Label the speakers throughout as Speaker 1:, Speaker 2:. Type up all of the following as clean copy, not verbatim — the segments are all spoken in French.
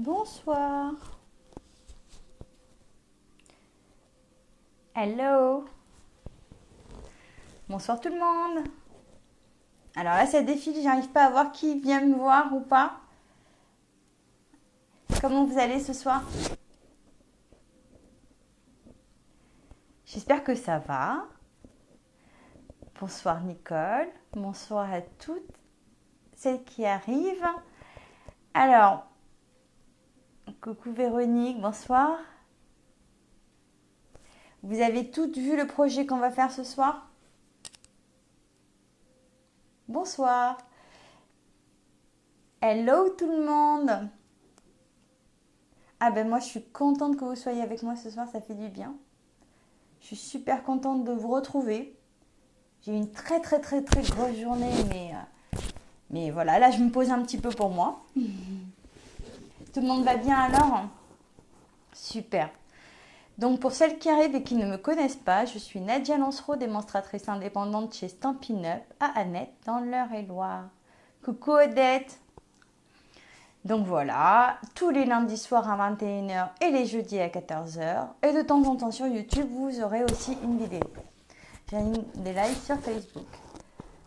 Speaker 1: Bonsoir. Hello. Bonsoir tout le monde. Alors là, ça défile, j'arrive pas à voir qui vient me voir ou pas. Comment vous allez ce soir? J'espère que ça va. Bonsoir Nicole. Bonsoir à toutes celles qui arrivent. Alors, coucou Véronique, bonsoir. Vous avez toutes vu le projet qu'on va faire ce soir? Bonsoir. Hello tout le monde. Ah ben moi je suis contente que vous soyez avec moi ce soir, ça fait du bien. Je suis super contente de vous retrouver. J'ai eu une très grosse journée, mais voilà, là je me pose un petit peu pour moi. Tout le monde va bien alors? Super. Donc pour celles qui arrivent et qui ne me connaissent pas, je suis Nadia Lancereau, démonstratrice indépendante chez Stampin' Up à Annette dans l'Eure-et-Loire. Coucou Odette. Donc voilà, tous les lundis soirs à 21h et les jeudis à 14h. Et de temps en temps sur YouTube, vous aurez aussi une vidéo. J'ai des lives sur Facebook.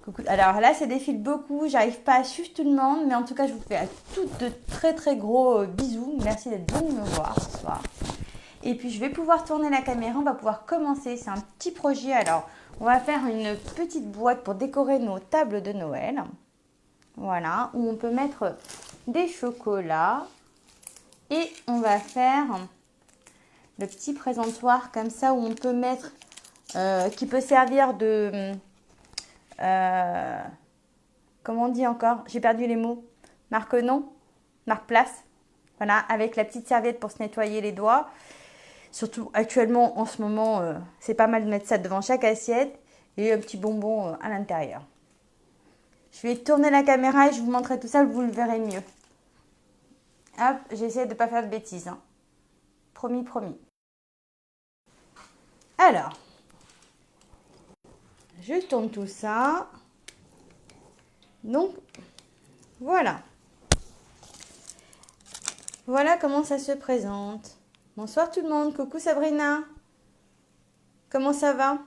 Speaker 1: Coucou. Alors là, ça défile beaucoup. J'arrive pas à suivre tout le monde. Mais en tout cas, je vous fais à toutes de très gros bisous. Merci d'être venus me voir ce soir. Et puis, je vais pouvoir tourner la caméra. On va pouvoir commencer. C'est un petit projet. Alors, on va faire une petite boîte pour décorer nos tables de Noël. Voilà, où on peut mettre des chocolats. Et on va faire le petit présentoir comme ça où on peut mettre, qui peut servir de, comment on dit encore? J'ai perdu les mots. Marque-nom, marque-place. Voilà, avec la petite serviette pour se nettoyer les doigts. Surtout actuellement, en ce moment, c'est pas mal de mettre ça devant chaque assiette et un petit bonbon à l'intérieur. Je vais tourner la caméra et je vous montrerai tout ça, vous le verrez mieux. Hop, j'essaie de ne pas faire de bêtises. Hein. Promis. Alors, je tourne tout ça. Donc, voilà. Voilà comment ça se présente. Bonsoir tout le monde. Coucou Sabrina. Comment ça va?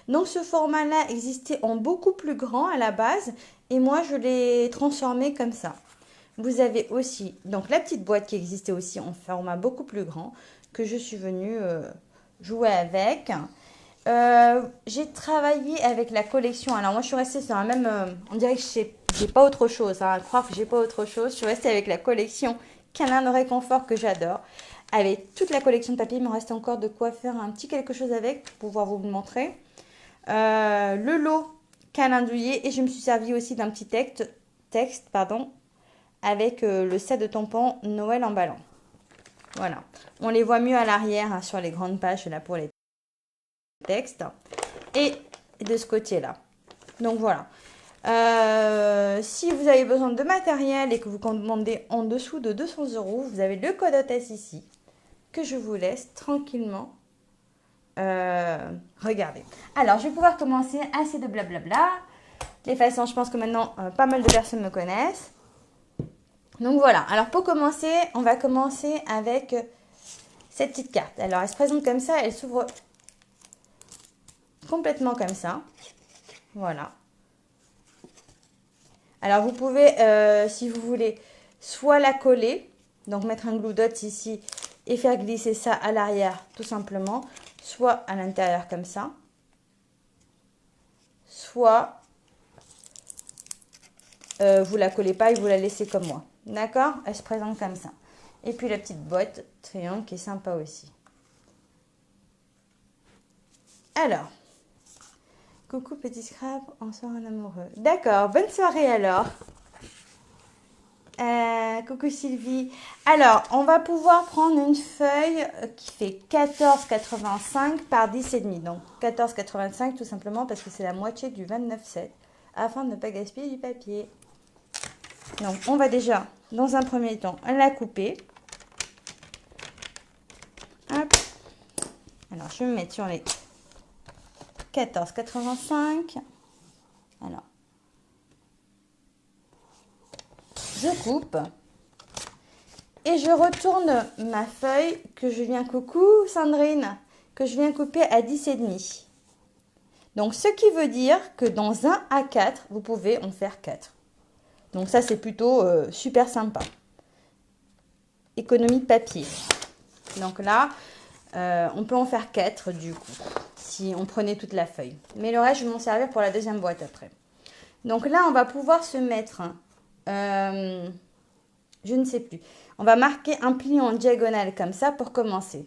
Speaker 1: Donc, ce format-là existait en beaucoup plus grand à la base. Et moi, je l'ai transformé comme ça. Vous avez aussi donc la petite boîte qui existait aussi en format beaucoup plus grand que je suis venue jouer avec. J'ai travaillé avec la collection. Alors moi je suis restée sur la même... on dirait que j'ai pas autre chose. Hein, à croire que j'ai pas autre chose. Je suis restée avec la collection Câlin de réconfort que j'adore. Avec toute la collection de papier, il me reste encore de quoi faire un petit quelque chose avec pour pouvoir vous le montrer. Le lot Câlin douillet et je me suis servi aussi d'un petit texte avec le set de tampons Noël emballant. Voilà. On les voit mieux à l'arrière hein, sur les grandes pages là pour les textes. Et de ce côté-là. Donc voilà. Si vous avez besoin de matériel et que vous commandez en dessous de 200 €, vous avez le code hôtesse ici que je vous laisse tranquillement regarder. Alors, je vais pouvoir commencer. Assez de blablabla. Les façons, je pense que maintenant, pas mal de personnes me connaissent. Donc voilà, alors pour commencer, on va commencer avec cette petite carte. Alors elle se présente comme ça, elle s'ouvre complètement comme ça. Voilà. Alors vous pouvez, si vous voulez, soit la coller, donc mettre un glue dot ici et faire glisser ça à l'arrière tout simplement, soit à l'intérieur comme ça, soit vous la collez pas et vous la laissez comme moi. D'accord? Elle se présente comme ça. Et puis la petite boîte triangle qui est sympa aussi. Alors, coucou petit scrap, en soir un amoureux. D'accord, bonne soirée alors. Coucou Sylvie. Alors, on va pouvoir prendre une feuille qui fait 14,85 par 10,5. Donc 14,85 tout simplement parce que c'est la moitié du 29,7 afin de ne pas gaspiller du papier. Donc, on va déjà, dans un premier temps, la couper. Hop. Alors, je vais me mettre sur les 14,85. Alors, je coupe. Et je retourne ma feuille que je viens, coucou Sandrine, que je viens couper à 10,5. Donc, ce qui veut dire que dans un A4, vous pouvez en faire 4. Donc, ça, c'est plutôt super sympa. Économie de papier. Donc là, on peut en faire 4 du coup, si on prenait toute la feuille. Mais le reste, je vais m'en servir pour la deuxième boîte après. Donc là, on va pouvoir se mettre, je ne sais plus, on va marquer un pli en diagonale comme ça pour commencer.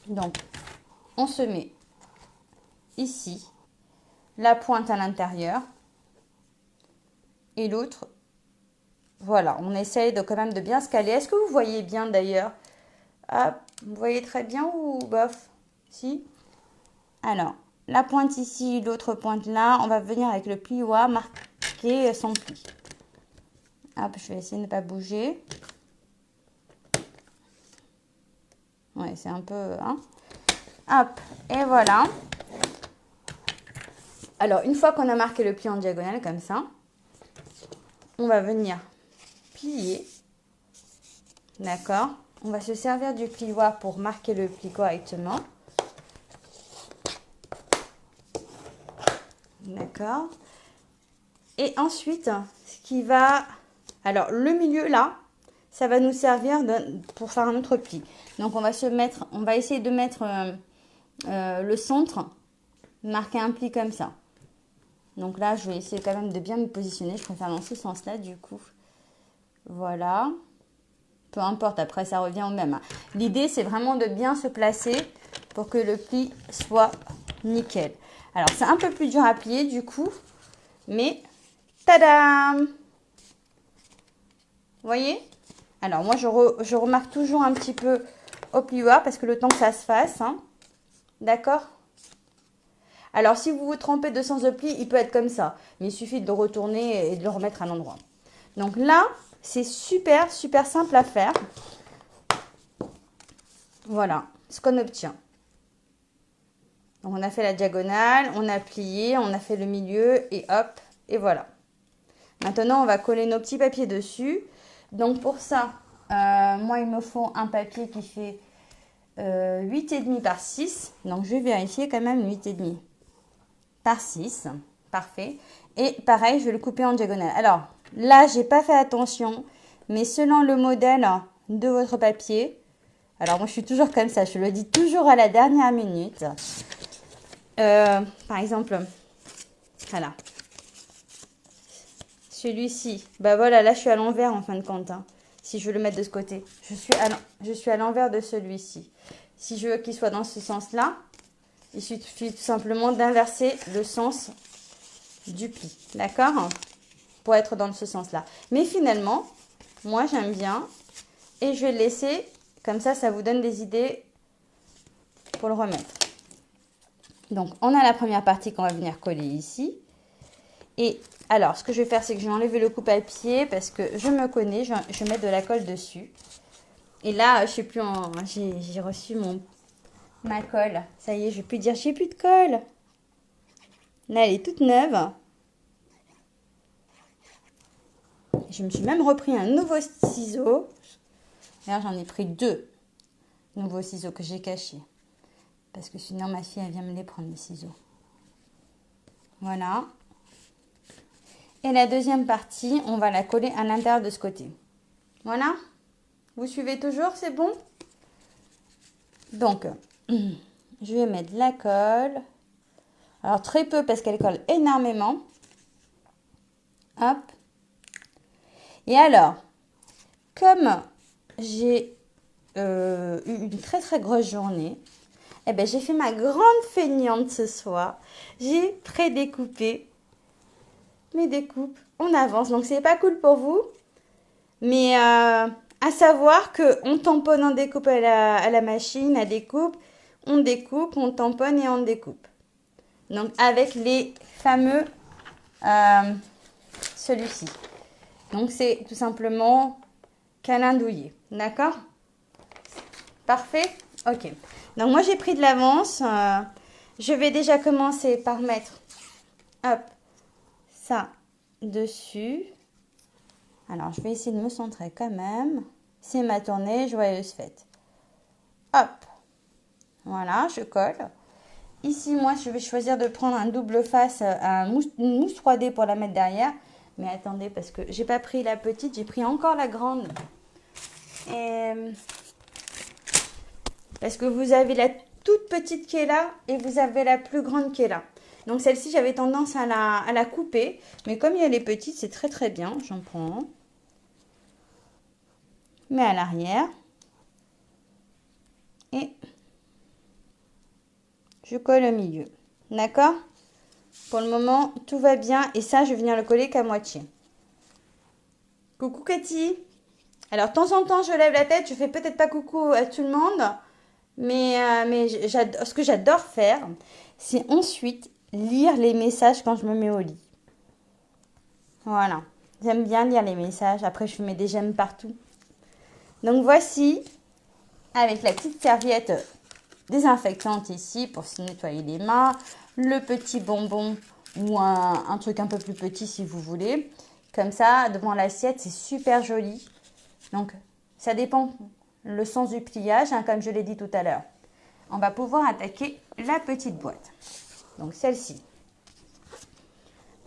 Speaker 1: Donc, on se met ici, la pointe à l'intérieur et l'autre. Voilà, on essaye de quand même de bien se caler. Est-ce que vous voyez bien d'ailleurs? Ah, vous voyez très bien ou bof? Si? Alors, la pointe ici, l'autre pointe là, on va venir avec le plioir marquer son pli. Hop, je vais essayer de ne pas bouger. Ouais, c'est un peu... Hein. Hop, et voilà. Alors, une fois qu'on a marqué le pli en diagonale comme ça, on va venir plier. D'accord? On va se servir du plioir pour marquer le pli correctement. D'accord? Et ensuite, ce qui va... Alors, le milieu là, ça va nous servir pour faire un autre pli. Donc, on va essayer de mettre le centre, marquer un pli comme ça. Donc là, je vais essayer quand même de bien me positionner. Je préfère dans ce sens-là, du coup. Voilà. Peu importe, après, ça revient au même. L'idée, c'est vraiment de bien se placer pour que le pli soit nickel. Alors, c'est un peu plus dur à plier, du coup. Mais, tadam! Vous voyez? Alors, moi, je remarque toujours un petit peu au plioir parce que le temps que ça se fasse. Hein. D'accord? Alors, si vous vous trompez de sens de pli, il peut être comme ça. Mais il suffit de le retourner et de le remettre à l'endroit. Donc là, c'est super, super simple à faire. Voilà ce qu'on obtient. Donc, on a fait la diagonale, on a plié, on a fait le milieu et hop, et voilà. Maintenant, on va coller nos petits papiers dessus. Donc, pour ça, moi, il me faut un papier qui fait 8,5 par 6. Donc, je vais vérifier quand même 8,5 par 6. Parfait. Et pareil, je vais le couper en diagonale. Alors, là, j'ai pas fait attention, mais selon le modèle de votre papier, alors moi, je suis toujours comme ça, je le dis toujours à la dernière minute. Par exemple, voilà. Celui-ci, bah voilà, là, je suis à l'envers en fin de compte. Hein, si je veux le mettre de ce côté. Je suis à l'envers de celui-ci. Si je veux qu'il soit dans ce sens-là, il suffit tout simplement d'inverser le sens du pli. D'accord? Pour être dans ce sens-là. Mais finalement, moi, j'aime bien. Et je vais le laisser. Comme ça, ça vous donne des idées pour le remettre. Donc, on a la première partie qu'on va venir coller ici. Et alors, ce que je vais faire, c'est que je vais enlever le coupe-à-pied parce que je me connais. Je vais mettre de la colle dessus. Et là, je suis plus en... J'ai reçu ma colle. Ça y est, je vais plus dire j'ai plus de colle. Là, elle est toute neuve. Je me suis même repris un nouveau ciseau. Là, j'en ai pris 2 nouveaux ciseaux que j'ai cachés. Parce que sinon, ma fille, elle vient me les prendre, les ciseaux. Voilà. Et la deuxième partie, on va la coller à l'intérieur de ce côté. Voilà. Vous suivez toujours, c'est bon? Donc, je vais mettre la colle. Alors, très peu parce qu'elle colle énormément. Hop. Et alors, comme j'ai eu une très très grosse journée, eh ben, j'ai fait ma grande feignante ce soir. J'ai prédécoupé mes découpes en avance. Donc, c'est pas cool pour vous. Mais à savoir qu'on tamponne, on découpe à la machine, à découpe. On découpe, on tamponne et on découpe. Donc, avec les fameux... celui-ci. Donc, c'est tout simplement câlin douillet. D'accord? Parfait? Ok. Donc, moi, j'ai pris de l'avance. Je vais déjà commencer par mettre, hop, ça dessus. Alors, je vais essayer de me centrer quand même. C'est ma tournée, joyeuse fête. Hop. Voilà, je colle. Ici, moi, je vais choisir de prendre un double face, une mousse 3D pour la mettre derrière. Mais attendez, parce que j'ai pas pris la petite, j'ai pris encore la grande. Et parce que vous avez la toute petite qui est là et vous avez la plus grande qui est là. Donc celle-ci, j'avais tendance à la couper. Mais comme il y a les petites, c'est très très bien. J'en prends. Mets à l'arrière. Et je colle au milieu. D'accord? Pour le moment, tout va bien. Et ça, je vais venir le coller qu'à moitié. Coucou Cathy. Alors, de temps en temps, je lève la tête. Je fais peut-être pas coucou à tout le monde. Mais ce que j'adore faire, c'est ensuite lire les messages quand je me mets au lit. Voilà. J'aime bien lire les messages. Après, je mets des j'aime partout. Donc, voici, avec la petite serviette désinfectante ici pour se nettoyer les mains. Le petit bonbon ou un truc un peu plus petit si vous voulez. Comme ça, devant l'assiette, c'est super joli. Donc, ça dépend le sens du pliage, hein, comme je l'ai dit tout à l'heure. On va pouvoir attaquer la petite boîte. Donc, celle-ci.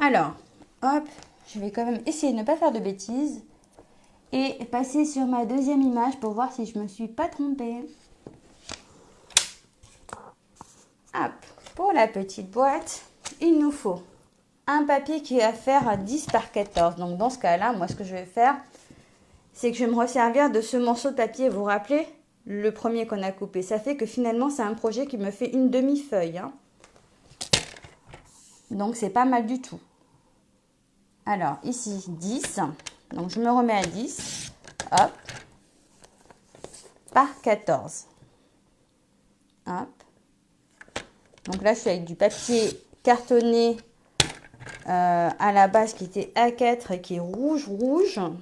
Speaker 1: Alors, hop, je vais quand même essayer de ne pas faire de bêtises. Et passer sur ma deuxième image pour voir si je ne me suis pas trompée. Hop, pour la petite boîte, il nous faut un papier qui va faire 10 par 14. Donc, dans ce cas-là, moi, ce que je vais faire, c'est que je vais me resservir de ce morceau de papier. Vous vous rappelez, le premier qu'on a coupé. Ça fait que finalement, c'est un projet qui me fait une demi-feuille. Hein. Donc, c'est pas mal du tout. Alors, ici, 10. Donc, je me remets à 10. Hop. Par 14. Hop. Donc là, je suis avec du papier cartonné à la base qui était A4 et qui est rouge.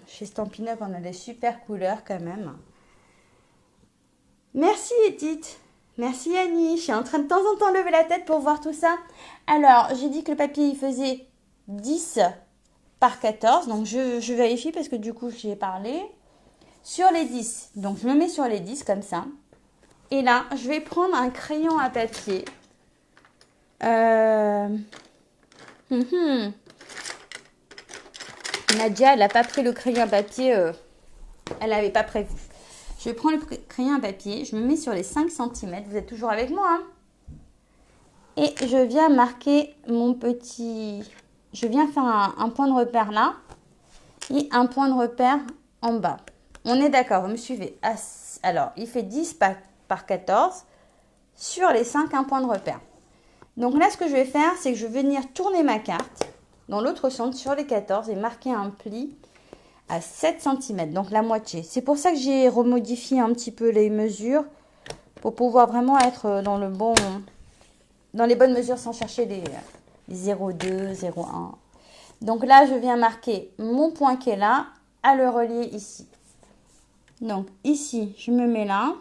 Speaker 1: Chez Stampin' Up, on a des super couleurs quand même. Merci Edith. Merci Annie. Je suis en train de temps en temps lever la tête pour voir tout ça. Alors, j'ai dit que le papier, il faisait 10 par 14. Donc, je vérifie parce que du coup, j'y ai parlé. Sur les 10. Donc, je me mets sur les 10 comme ça. Et là, je vais prendre un crayon à papier. Nadia, elle n'a pas pris le crayon à papier. Elle n'avait pas prévu. Je prends le crayon à papier. Je me mets sur les 5 cm. Vous êtes toujours avec moi, hein? Et je viens marquer mon petit... Je viens faire un point de repère là. Et un point de repère en bas. On est d'accord, vous me suivez. Alors, il fait 10 par 14. Sur les 5, un point de repère. Donc là, ce que je vais faire, c'est que je vais venir tourner ma carte dans l'autre sens sur les 14 et marquer un pli à 7 cm, donc la moitié. C'est pour ça que j'ai remodifié un petit peu les mesures pour pouvoir vraiment être dans les bonnes mesures sans chercher les 0,2, 0,1. Donc là, je viens marquer mon point qui est là, à le relier ici. Donc ici, je me mets là.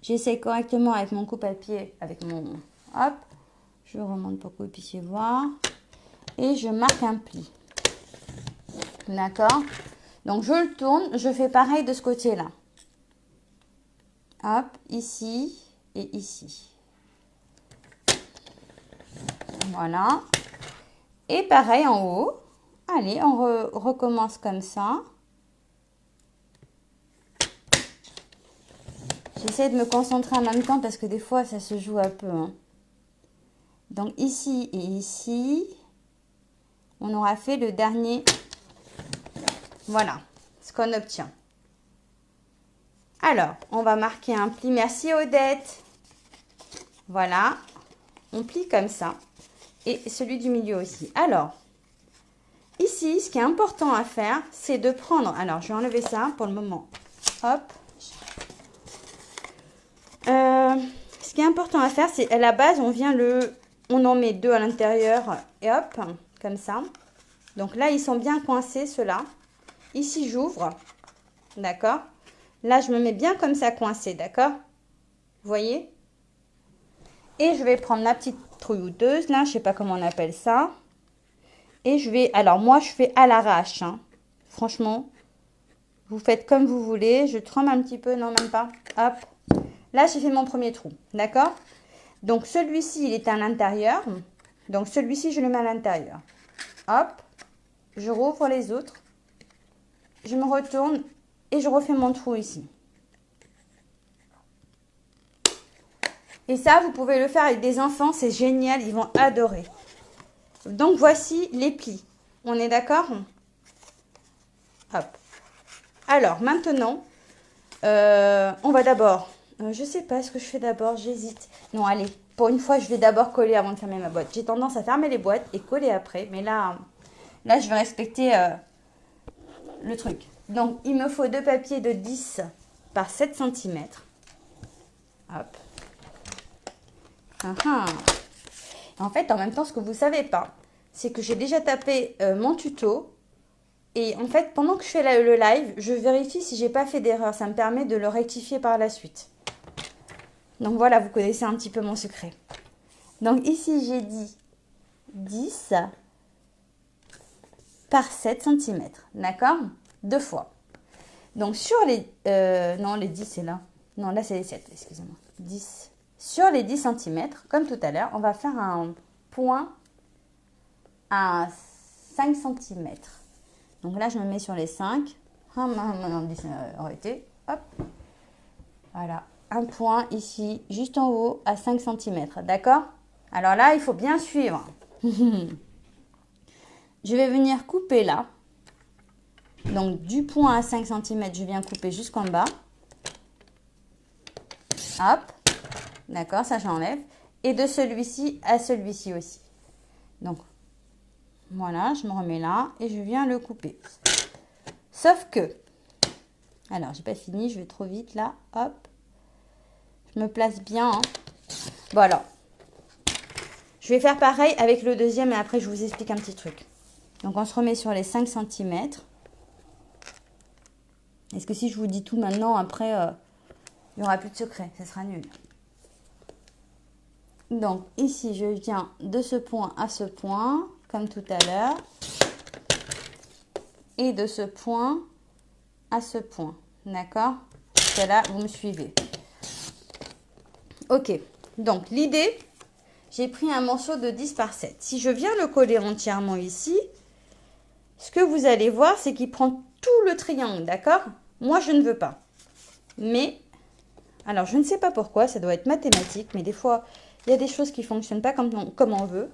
Speaker 1: J'essaie correctement avec mon coupe-papier, avec mon... Hop, je remonte pour que vous puissiez voir. Et je marque un pli. D'accord? Donc, je le tourne. Je fais pareil de ce côté-là. Hop, ici et ici. Voilà. Et pareil en haut. Allez, on recommence comme ça. J'essaie de me concentrer en même temps parce que des fois, ça se joue un peu. Hein. Donc, ici et ici, on aura fait le dernier. Voilà ce qu'on obtient. Alors, on va marquer un pli. Merci Odette. Voilà. On plie comme ça. Et celui du milieu aussi. Alors, ici, ce qui est important à faire, c'est de prendre... Alors, je vais enlever ça pour le moment. Hop. Ce qui est important à faire, c'est à la base, on en met 2 à l'intérieur et hop, comme ça. Donc là, ils sont bien coincés, ceux-là. Ici, j'ouvre, d'accord? Là, je me mets bien comme ça coincé, d'accord? Vous voyez? Et je vais prendre ma petite trouilleuse, là, je sais pas comment on appelle ça. Et je vais, alors moi, je fais à l'arrache, hein. Franchement, vous faites comme vous voulez. Je trempe un petit peu, non même pas. Hop. Là, j'ai fait mon premier trou, d'accord? Donc, celui-ci, il est à l'intérieur. Donc, celui-ci, je le mets à l'intérieur. Hop. Je rouvre les autres. Je me retourne et je refais mon trou ici. Et ça, vous pouvez le faire avec des enfants, c'est génial, ils vont adorer. Donc, voici les plis. On est d'accord? Hop. Alors, maintenant, on va d'abord... je sais pas ce que je fais d'abord, j'hésite. Non, allez, pour une fois, je vais d'abord coller avant de fermer ma boîte. J'ai tendance à fermer les boîtes et coller après. Mais là je vais respecter le truc. Donc, il me faut deux papiers de 10 par 7 cm. Hop. En fait, en même temps, ce que vous ne savez pas, c'est que j'ai déjà tapé mon tuto. Et en fait, pendant que je fais le live, je vérifie si j'ai pas fait d'erreur. Ça me permet de le rectifier par la suite. Donc voilà, vous connaissez un petit peu mon secret. Donc ici, j'ai dit 10 par 7 cm. D'accord? Deux fois. Donc sur les... non, les 10, c'est là. Non, là, c'est les 7. Excusez-moi. 10. Sur les 10 cm, comme tout à l'heure, on va faire un point à 5 cm. Donc là, je me mets sur les 5. Non, 10, arrêtez. Hop. Voilà. Un point ici, juste en haut, à 5 cm. D'accord? Alors là, il faut bien suivre. Je vais venir couper là. Donc, du point à 5 cm, je viens couper jusqu'en bas. Hop. D'accord, ça j'enlève. Et de celui-ci à celui-ci aussi. Donc, voilà, je me remets là et je viens le couper. Sauf que, alors, j'ai pas fini, je vais trop vite là. Hop. Je me place bien. Hein. Voilà. Je vais faire pareil avec le deuxième et après je vous explique un petit truc. Donc, on se remet sur les 5 cm. Est-ce que si je vous dis tout maintenant, après, il n'y aura plus de secret, ça sera nul. Donc, ici, je viens de ce point à ce point, comme tout à l'heure. Et de ce point à ce point. D'accord? Jusqu'à là, vous me suivez. Ok. Donc, l'idée, j'ai pris un morceau de 10 par 7. Si je viens le coller entièrement ici, ce que vous allez voir, c'est qu'il prend tout le triangle. D'accord? Moi, je ne veux pas. Mais, alors, je ne sais pas pourquoi, ça doit être mathématique, mais des fois, il y a des choses qui ne fonctionnent pas comme on veut.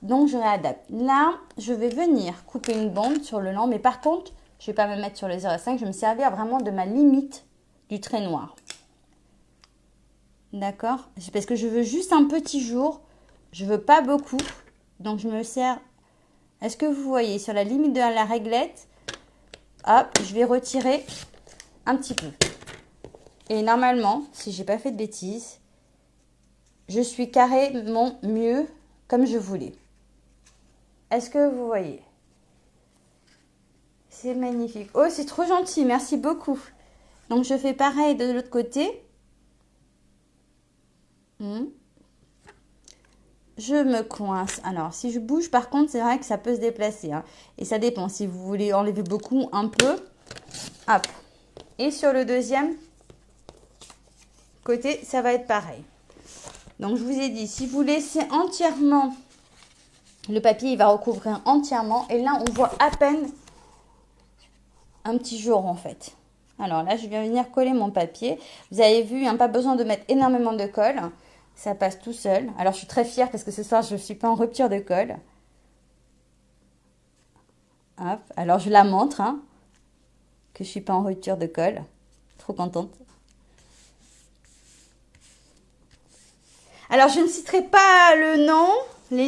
Speaker 1: Donc, je réadapte. Là, je vais venir couper une bande sur le long. Mais par contre, je ne vais pas me mettre sur les 0,5. Je vais me servir vraiment de ma limite du trait noir. D'accord? Parce que je veux juste un petit jour. Je ne veux pas beaucoup. Donc, je me sers... Est-ce que vous voyez? Sur la limite de la réglette, hop, je vais retirer un petit peu. Et normalement, si je n'ai pas fait de bêtises, je suis carrément mieux comme je voulais. Est-ce que vous voyez? C'est magnifique. Oh, c'est trop gentil. Merci beaucoup. Donc, je fais pareil de l'autre côté. Je me coince. Alors, si je bouge, par contre, c'est vrai que ça peut se déplacer. Hein. Et ça dépend. Si vous voulez enlever beaucoup, un peu. Hop. Et sur le deuxième côté, ça va être pareil. Donc, je vous ai dit, si vous laissez entièrement... Le papier, il va recouvrir entièrement. Et là, on voit à peine un petit jour, en fait. Alors là, je viens venir coller mon papier. Vous avez vu, hein, pas besoin de mettre énormément de colle. Ça passe tout seul. Alors, je suis très fière parce que ce soir, je ne suis pas en rupture de colle. Hop. Alors, je la montre, hein, que je ne suis pas en rupture de colle. Trop contente. Alors, je ne citerai pas les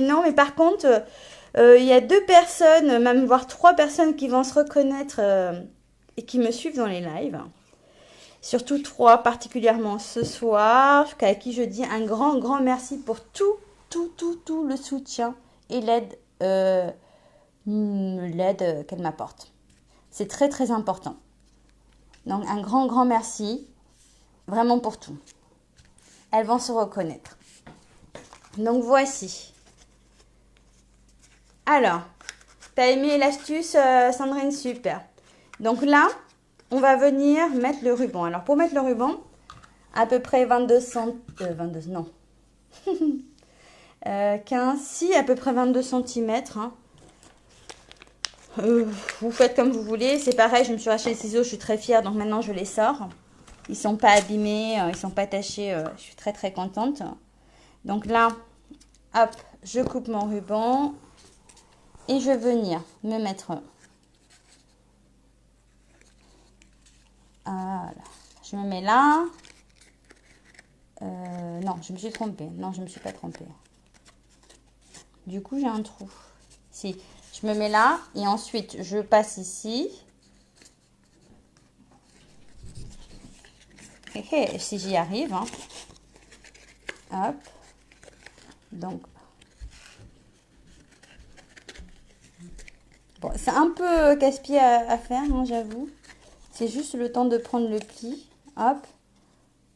Speaker 1: noms, mais par contre, il y a 2 personnes, même voire 3 personnes qui vont se reconnaître et qui me suivent dans les lives. Surtout 3 particulièrement ce soir, à qui je dis un grand merci pour tout le soutien et l'aide qu'elle m'apporte. C'est très important. Donc, un grand merci, vraiment pour tout. Elles vont se reconnaître. Donc, voici. Alors, t'as aimé l'astuce, Sandrine? Super. Donc là, on va venir mettre le ruban. Alors pour mettre le ruban, à peu près 22 non. 15, si à peu près 22 cm. Hein. Vous faites comme vous voulez. C'est pareil, je me suis acheté les ciseaux, je suis très fière. Donc maintenant, je les sors. Ils ne sont pas abîmés, ils ne sont pas tachés. Je suis très très contente. Donc là, hop, je coupe mon ruban. Et je vais venir me mettre... Voilà. Je me mets là. Non, je me suis trompée. Non, je ne me suis pas trompée. Du coup, j'ai un trou. Si, je me mets là et ensuite, je passe ici. Si j'y arrive. Hein. Hop. Donc. Bon, c'est un peu casse-pied à faire, hein, j'avoue. C'est juste le temps de prendre le pli. Hop.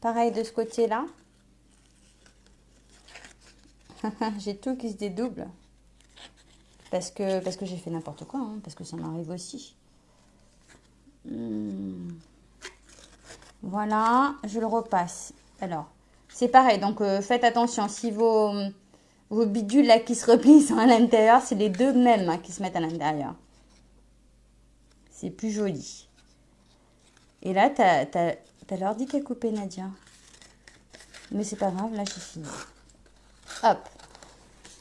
Speaker 1: Pareil de ce côté-là. J'ai tout qui se dédouble. Parce que j'ai fait n'importe quoi. Hein, parce que ça m'arrive aussi. Voilà. Je le repasse. Alors, c'est pareil. Donc, faites attention. Si vos bidules là qui se replient sont à l'intérieur, c'est les deux mêmes hein, qui se mettent à l'intérieur. C'est plus joli. Et là, t'as l'ordi qui a coupé, Nadia. Mais c'est pas grave, là, j'ai fini. Hop.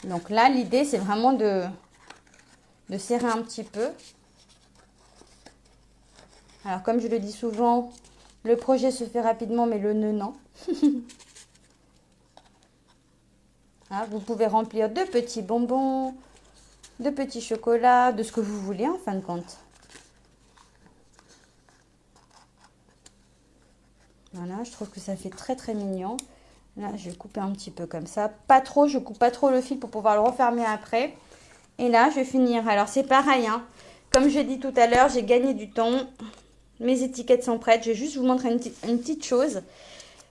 Speaker 1: Donc là, l'idée, c'est vraiment de serrer un petit peu. Alors, comme je le dis souvent, le projet se fait rapidement, mais le nœud, non. Hein, vous pouvez remplir de petits bonbons, de petits chocolats, de ce que vous voulez, en fin de compte. Voilà, je trouve que ça fait très très mignon. Là, je vais couper un petit peu comme ça. Pas trop, je coupe pas trop le fil pour pouvoir le refermer après. Et là, je vais finir. Alors, c'est pareil, hein. Comme je dit tout à l'heure, j'ai gagné du temps. Mes étiquettes sont prêtes. Je vais juste vous montrer une petite chose.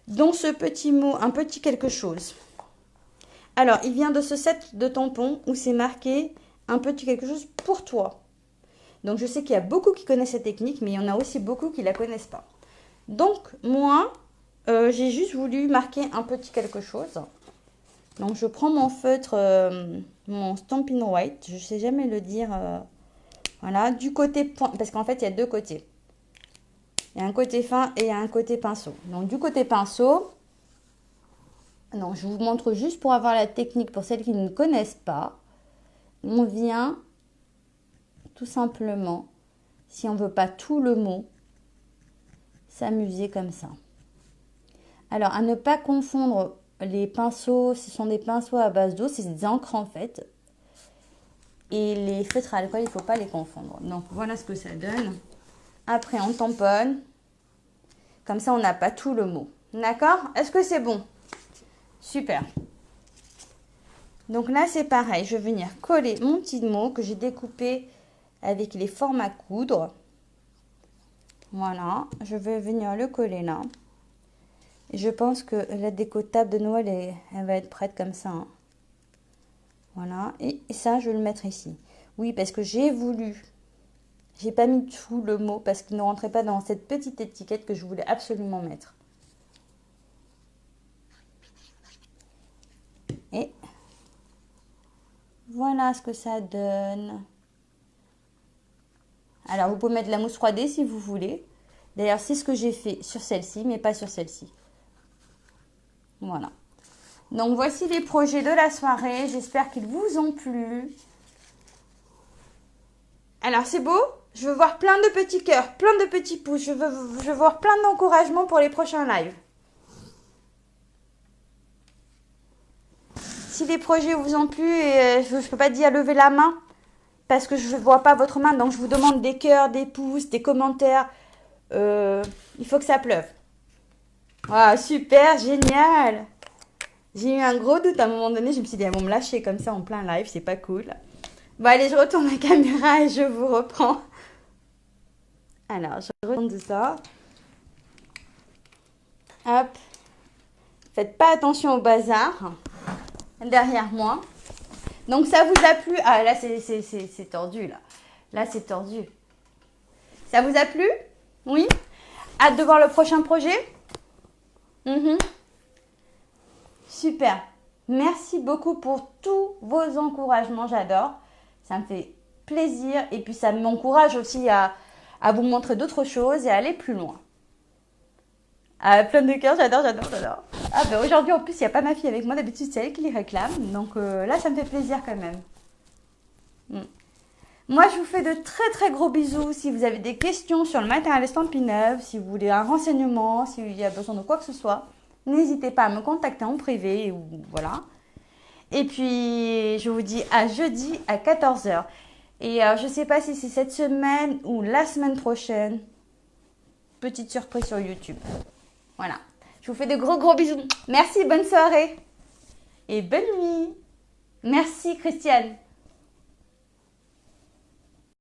Speaker 1: Dont ce petit mot, un petit quelque chose. Alors, il vient de ce set de tampons où c'est marqué un petit quelque chose pour toi. Donc, je sais qu'il y a beaucoup qui connaissent cette technique, mais il y en a aussi beaucoup qui ne la connaissent pas. Donc, moi, j'ai juste voulu marquer un petit quelque chose. Donc, je prends mon feutre, mon Stampin' White. Je ne sais jamais le dire. Voilà, du côté point. Parce qu'en fait, il y a deux côtés. Il y a un côté fin et il y a un côté pinceau. Donc, du côté pinceau, non, je vous montre juste pour avoir la technique pour celles qui ne connaissent pas. On vient tout simplement, si on ne veut pas tout le mot, s'amuser comme ça. Alors, à ne pas confondre les pinceaux, ce sont des pinceaux à base d'eau, c'est des encres en fait. Et les feutres à alcool, il ne faut pas les confondre. Donc, voilà ce que ça donne. Après, on tamponne. Comme ça, on n'a pas tout le mot. D'accord? Est-ce que c'est bon? Super. Donc là, c'est pareil. Je vais venir coller mon petit mot que j'ai découpé avec les formes à coudre. Voilà. Je vais venir le coller là. Et je pense que la déco table de Noël, elle va être prête comme ça. Hein. Voilà. Et ça, je vais le mettre ici. Oui, parce que j'ai voulu... J'ai pas mis tout le mot parce qu'il ne rentrait pas dans cette petite étiquette que je voulais absolument mettre. Et voilà ce que ça donne. Alors, vous pouvez mettre de la mousse 3D si vous voulez. D'ailleurs, c'est ce que j'ai fait sur celle-ci, mais pas sur celle-ci. Voilà. Donc, voici les projets de la soirée. J'espère qu'ils vous ont plu. Alors, c'est beau? Je veux voir plein de petits cœurs, plein de petits pouces. Je veux voir plein d'encouragements pour les prochains lives. Si les projets vous ont plu, et je ne peux pas dire lever la main parce que je ne vois pas votre main. Donc, je vous demande des cœurs, des pouces, des commentaires. Il faut que ça pleuve. Ah, super, génial. J'ai eu un gros doute à un moment donné. Je me suis dit, elles vont me lâcher comme ça en plein live. C'est pas cool. Bon, allez, je retourne la caméra et je vous reprends. Alors, je retourne tout ça. Hop. Faites pas attention au bazar derrière moi. Donc, ça vous a plu? Ah, là, c'est tordu, là. Là, c'est tordu. Ça vous a plu? Oui? Hâte de voir le prochain projet? Super. Merci beaucoup pour tous vos encouragements, j'adore. Ça me fait plaisir et puis ça m'encourage aussi à vous montrer d'autres choses et à aller plus loin. Ah, plein de cœur, j'adore. Ah ben aujourd'hui en plus il n'y a pas ma fille avec moi, d'habitude c'est elle qui les réclame. Donc là ça me fait plaisir quand même. Moi je vous fais de très gros bisous. Si vous avez des questions sur le matériel Stampin' Up, si vous voulez un renseignement, s'il y a besoin de quoi que ce soit, n'hésitez pas à me contacter en privé ou voilà. Et puis je vous dis à jeudi à 14 h. Et je ne sais pas si c'est cette semaine ou la semaine prochaine. Petite surprise sur YouTube. Voilà. Je vous fais de gros bisous. Merci, bonne soirée. Et bonne nuit. Merci, Christiane.